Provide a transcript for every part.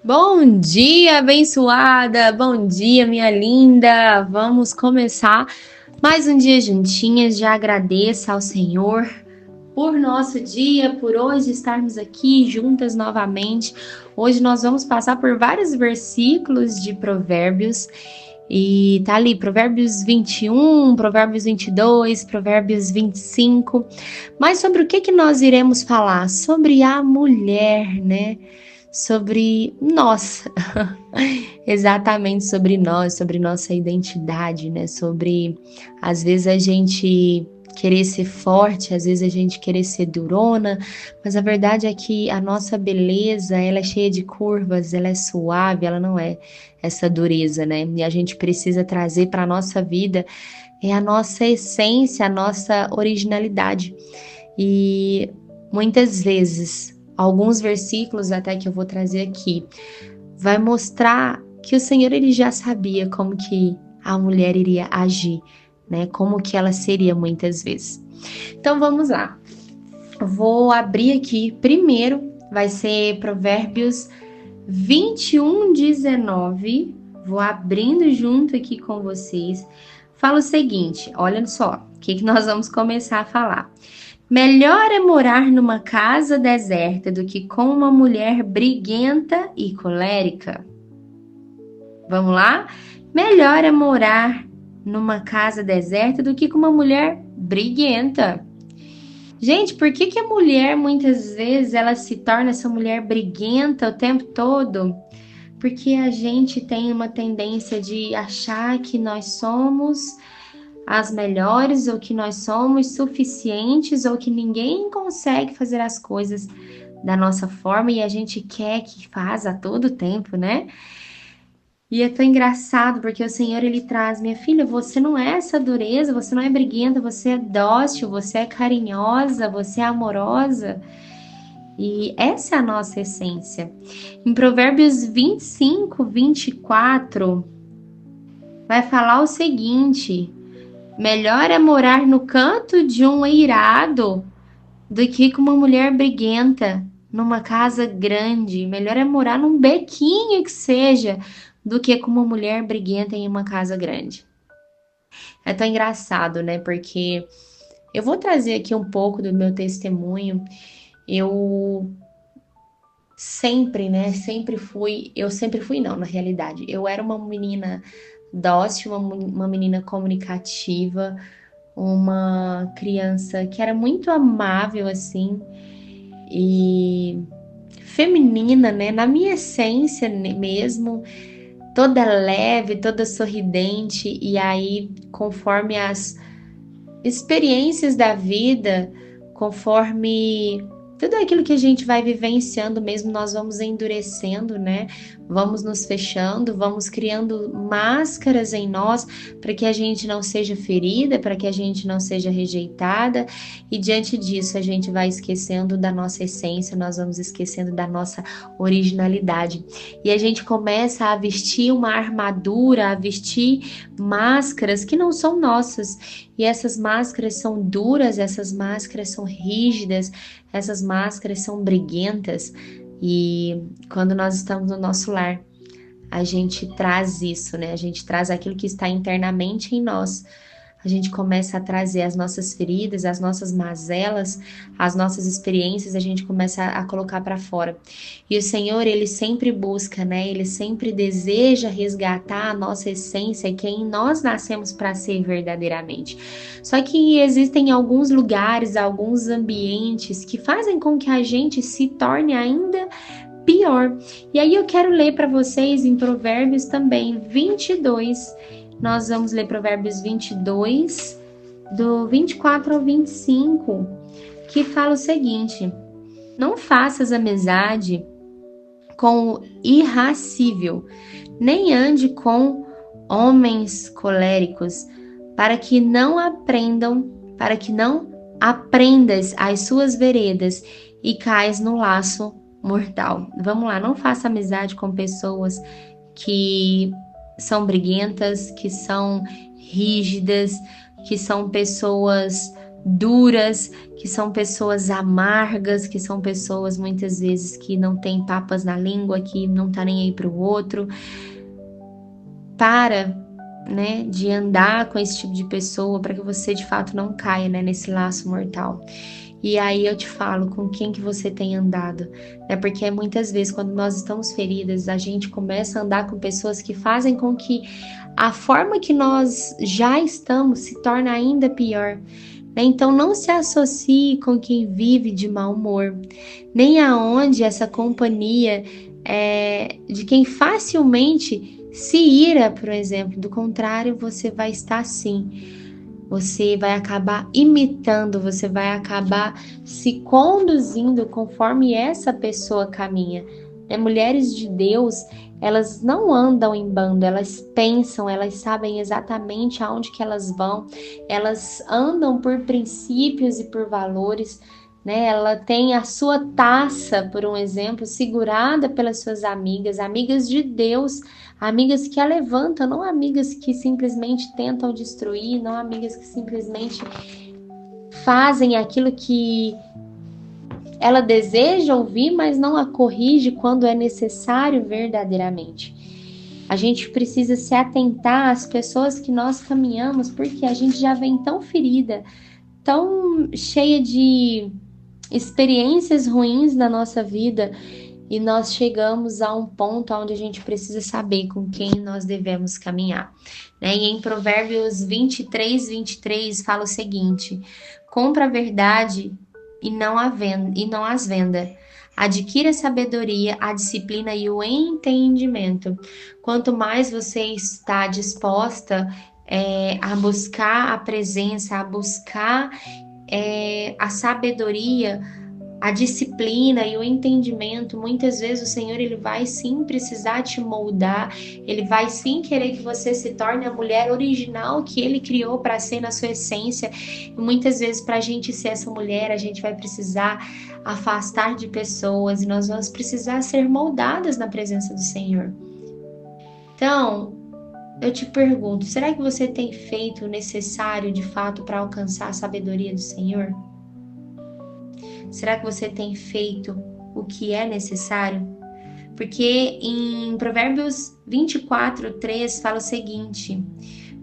Bom dia, abençoada! Bom dia, minha linda! Vamos começar mais um dia juntinhas. Já agradeço ao Senhor por nosso dia, por hoje estarmos aqui juntas novamente. Hoje nós vamos passar por vários versículos de Provérbios. E tá ali, Provérbios 21, Provérbios 22, Provérbios 25. Mas sobre o que nós iremos falar? Sobre a mulher, né? Sobre nós, exatamente sobre nós, sobre nossa identidade, né? Sobre, às vezes, a gente querer ser forte, às vezes a gente querer ser durona, mas a verdade é que a nossa beleza, ela é cheia de curvas, ela é suave, ela não é essa dureza, né? E a gente precisa trazer para a nossa vida a nossa essência, a nossa originalidade. E muitas vezes, alguns versículos até que eu vou trazer aqui, vai mostrar que o Senhor ele já sabia como que a mulher iria agir, né? Como que ela seria muitas vezes. Então vamos lá. Vou abrir aqui primeiro, vai ser Provérbios 21:19. Vou abrindo junto aqui com vocês. Fala o seguinte, olha só, o que nós vamos começar a falar. Melhor é morar numa casa deserta do que com uma mulher briguenta e colérica. Vamos lá? Melhor é morar numa casa deserta do que com uma mulher briguenta. Gente, por que a mulher muitas vezes ela se torna essa mulher briguenta o tempo todo? Porque a gente tem uma tendência de achar que nós somos as melhores, ou que nós somos suficientes, ou que ninguém consegue fazer as coisas da nossa forma e a gente quer que faz a todo tempo, né? E é tão engraçado porque o Senhor ele traz, minha filha, você não é essa dureza, você não é briguenta, você é dócil, você é carinhosa, você é amorosa. E essa é a nossa essência. Em Provérbios 25:24, vai falar o seguinte: melhor é morar no canto de um eirado do que com uma mulher briguenta numa casa grande. Melhor é morar num bequinho que seja do que com uma mulher briguenta em uma casa grande. É tão engraçado, né? Porque eu vou trazer aqui um pouco do meu testemunho. Eu sempre, né? Sempre fui não, na realidade. Eu era uma menina dócil, uma menina comunicativa, uma criança que era muito amável, assim, e feminina, né? Na minha essência mesmo, toda leve, toda sorridente, e aí, conforme as experiências da vida, conforme tudo aquilo que a gente vai vivenciando mesmo, nós vamos endurecendo, né? Vamos nos fechando, vamos criando máscaras em nós para que a gente não seja ferida, para que a gente não seja rejeitada, e diante disso a gente vai esquecendo da nossa essência, nós vamos esquecendo da nossa originalidade. E a gente começa a vestir uma armadura, a vestir máscaras que não são nossas. E essas máscaras são duras, essas máscaras são rígidas, essas máscaras são briguentas. E quando nós estamos no nosso lar, a gente traz isso, né? A gente traz aquilo que está internamente em nós. A gente começa a trazer as nossas feridas, as nossas mazelas, as nossas experiências, a gente começa a colocar para fora. E o Senhor, ele sempre busca, né? Ele sempre deseja resgatar a nossa essência, quem nós nascemos para ser verdadeiramente. Só que existem alguns lugares, alguns ambientes que fazem com que a gente se torne ainda pior. E aí eu quero ler para vocês em Provérbios também 22. Nós vamos ler Provérbios 22, do 24 ao 25, que fala o seguinte: não faças amizade com o irascível, nem ande com homens coléricos, para que não aprendas as suas veredas e cais no laço mortal. Vamos lá, não faça amizade com pessoas que são briguentas, que são rígidas, que são pessoas duras, que são pessoas amargas, que são pessoas muitas vezes que não têm papas na língua, que não tá nem aí para o outro. Para, né, de andar com esse tipo de pessoa para que você de fato não caia, né, nesse laço mortal. E aí eu te falo com quem que você tem andado, né? Porque muitas vezes quando nós estamos feridas, a gente começa a andar com pessoas que fazem com que a forma que nós já estamos se torne ainda pior. Né? Então não se associe com quem vive de mau humor, nem aonde essa companhia é de quem facilmente se ira, por exemplo. Do contrário, você vai estar assim. Você vai acabar imitando, você vai acabar se conduzindo conforme essa pessoa caminha. Né? Mulheres de Deus, elas não andam em bando, elas pensam, elas sabem exatamente aonde que elas vão, elas andam por princípios e por valores. Né? Ela tem a sua taça, por um exemplo, segurada pelas suas amigas, amigas de Deus, amigas que a levantam, não amigas que simplesmente tentam destruir, não amigas que simplesmente fazem aquilo que ela deseja ouvir, mas não a corrige quando é necessário verdadeiramente. A gente precisa se atentar às pessoas que nós caminhamos, porque a gente já vem tão ferida, tão cheia de experiências ruins na nossa vida, e nós chegamos a um ponto onde a gente precisa saber com quem nós devemos caminhar. Né? E em Provérbios 23 fala o seguinte: compra a verdade e não as venda. Adquira a sabedoria, a disciplina e o entendimento. Quanto mais você está disposta a buscar a presença, a buscar a sabedoria, a disciplina e o entendimento, muitas vezes o Senhor ele vai sim precisar te moldar, ele vai sim querer que você se torne a mulher original que ele criou para ser na sua essência. E muitas vezes para a gente ser essa mulher, a gente vai precisar afastar de pessoas e nós vamos precisar ser moldadas na presença do Senhor. Então, eu te pergunto, será que você tem feito o necessário de fato para alcançar a sabedoria do Senhor? Será que você tem feito o que é necessário? Porque em Provérbios 24:3 fala o seguinte: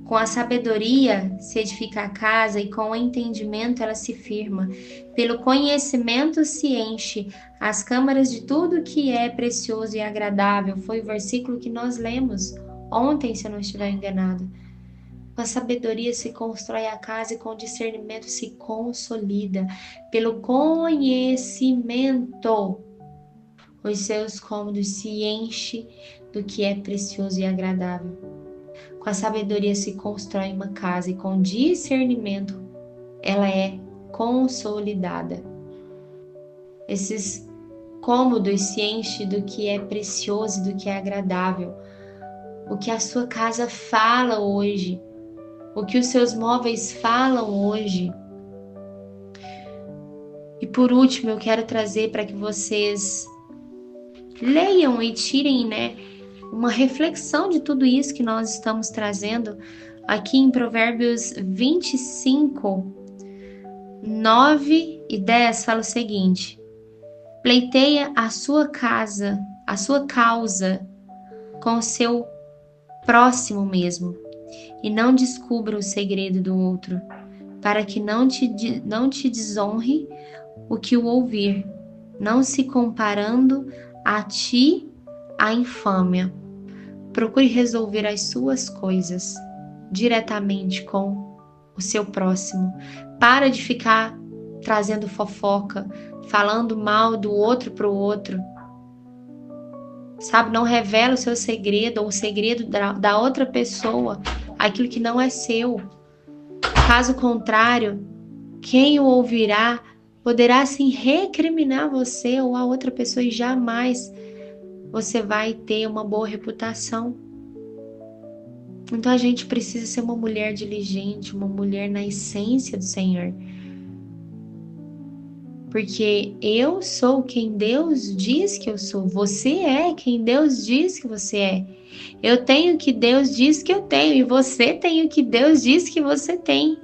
com a sabedoria se edifica a casa e com o entendimento ela se firma. Pelo conhecimento se enche as câmaras de tudo que é precioso e agradável. Foi o versículo que nós lemos ontem, se eu não estiver enganado. Com a sabedoria se constrói a casa e com o discernimento se consolida. Pelo conhecimento, os seus cômodos se enchem do que é precioso e agradável. Com a sabedoria se constrói uma casa e com discernimento ela é consolidada. Esses cômodos se enchem do que é precioso e do que é agradável. O que a sua casa fala hoje, o que os seus móveis falam hoje. E por último, eu quero trazer para que vocês leiam e tirem, né, uma reflexão de tudo isso que nós estamos trazendo aqui em Provérbios 25, 9 e 10 fala o seguinte: pleiteia a sua causa com o seu próximo mesmo, e não descubra o segredo do outro, para que não te desonre o que o ouvir, não se comparando a ti a infâmia. Procure resolver as suas coisas diretamente com o seu próximo. Para de ficar trazendo fofoca, falando mal do outro para o outro. Sabe, não revela o seu segredo ou o segredo da outra pessoa, aquilo que não é seu. Caso contrário, quem o ouvirá poderá sim recriminar você ou a outra pessoa, e jamais você vai ter uma boa reputação. Então a gente precisa ser uma mulher diligente, uma mulher na essência do Senhor. Porque eu sou quem Deus diz que eu sou. Você é quem Deus diz que você é. Eu tenho o que Deus diz que eu tenho. E você tem o que Deus diz que você tem.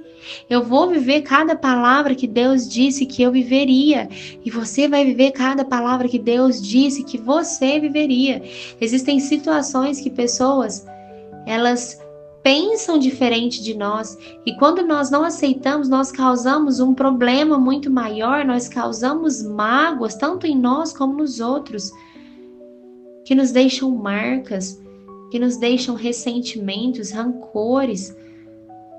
Eu vou viver cada palavra que Deus disse que eu viveria. E você vai viver cada palavra que Deus disse que você viveria. Existem situações que pessoas, elas pensam diferente de nós. E quando nós não aceitamos, nós causamos um problema muito maior. Nós causamos mágoas, tanto em nós como nos outros, que nos deixam marcas, que nos deixam ressentimentos, rancores.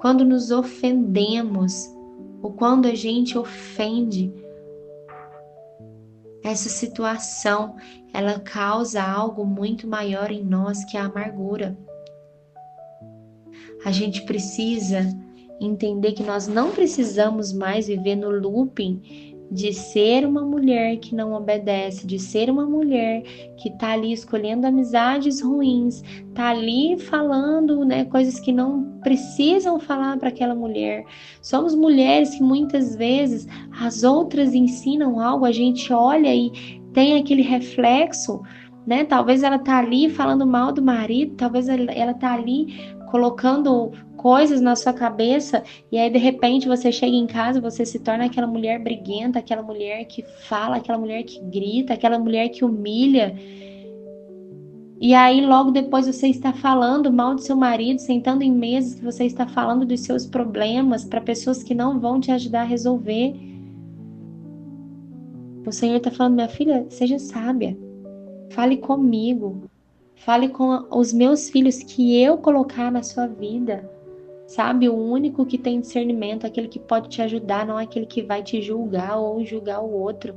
Quando nos ofendemos, ou quando a gente ofende, essa situação, ela causa algo muito maior em nós, que é a amargura. A gente precisa entender que nós não precisamos mais viver no looping de ser uma mulher que não obedece, de ser uma mulher que tá ali escolhendo amizades ruins, tá ali falando, né, coisas que não precisam falar para aquela mulher. Somos mulheres que muitas vezes as outras ensinam algo, a gente olha e tem aquele reflexo, né? Talvez ela tá ali falando mal do marido, talvez ela tá ali colocando coisas na sua cabeça, e aí de repente você chega em casa, você se torna aquela mulher briguenta, aquela mulher que fala, aquela mulher que grita, aquela mulher que humilha. E aí logo depois você está falando mal do seu marido, sentando em mesas que você está falando dos seus problemas para pessoas que não vão te ajudar a resolver. O Senhor está falando: minha filha, seja sábia. Fale comigo. Fale com os meus filhos que eu colocar na sua vida. Sabe, o único que tem discernimento, aquele que pode te ajudar, não é aquele que vai te julgar ou julgar o outro.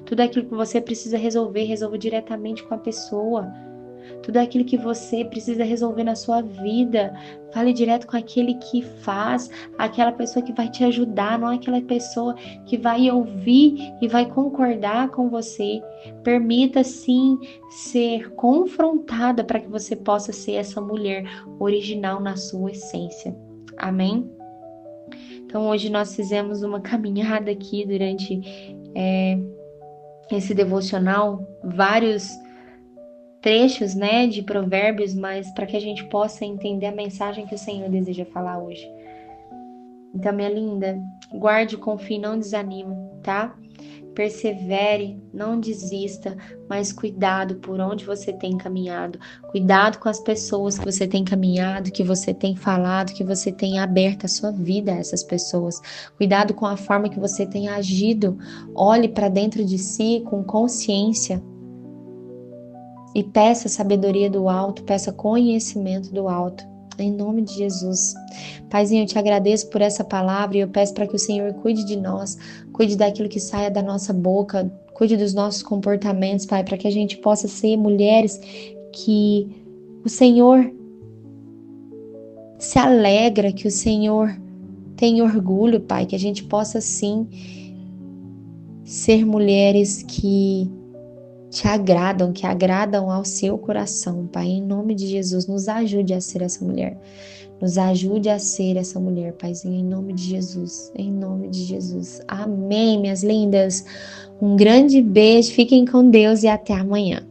Tudo aquilo que você precisa resolver, resolva diretamente com a pessoa. Tudo aquilo que você precisa resolver na sua vida, fale direto com aquele que faz, aquela pessoa que vai te ajudar, não é aquela pessoa que vai ouvir e vai concordar com você. Permita sim ser confrontada para que você possa ser essa mulher original na sua essência. Amém? Então hoje nós fizemos uma caminhada aqui durante esse devocional, vários trechos, né, de provérbios, mas para que a gente possa entender a mensagem que o Senhor deseja falar hoje. Então, minha linda, guarde, confie, não desanime, tá? Persevere, não desista, mas cuidado por onde você tem caminhado, cuidado com as pessoas que você tem caminhado, que você tem falado, que você tem aberto a sua vida a essas pessoas, cuidado com a forma que você tem agido. Olhe para dentro de si com consciência e peça sabedoria do alto, peça conhecimento do alto, em nome de Jesus. Paizinho, eu te agradeço por essa palavra e eu peço para que o Senhor cuide de nós, cuide daquilo que saia da nossa boca, cuide dos nossos comportamentos, Pai, para que a gente possa ser mulheres que o Senhor se alegra, que o Senhor tem orgulho, Pai, que a gente possa sim ser mulheres que te agradam, que agradam ao seu coração, Pai, em nome de Jesus. Nos ajude a ser essa mulher, nos ajude a ser essa mulher, Paizinho, em nome de Jesus, em nome de Jesus. Amém, minhas lindas. Um grande beijo, fiquem com Deus e até amanhã.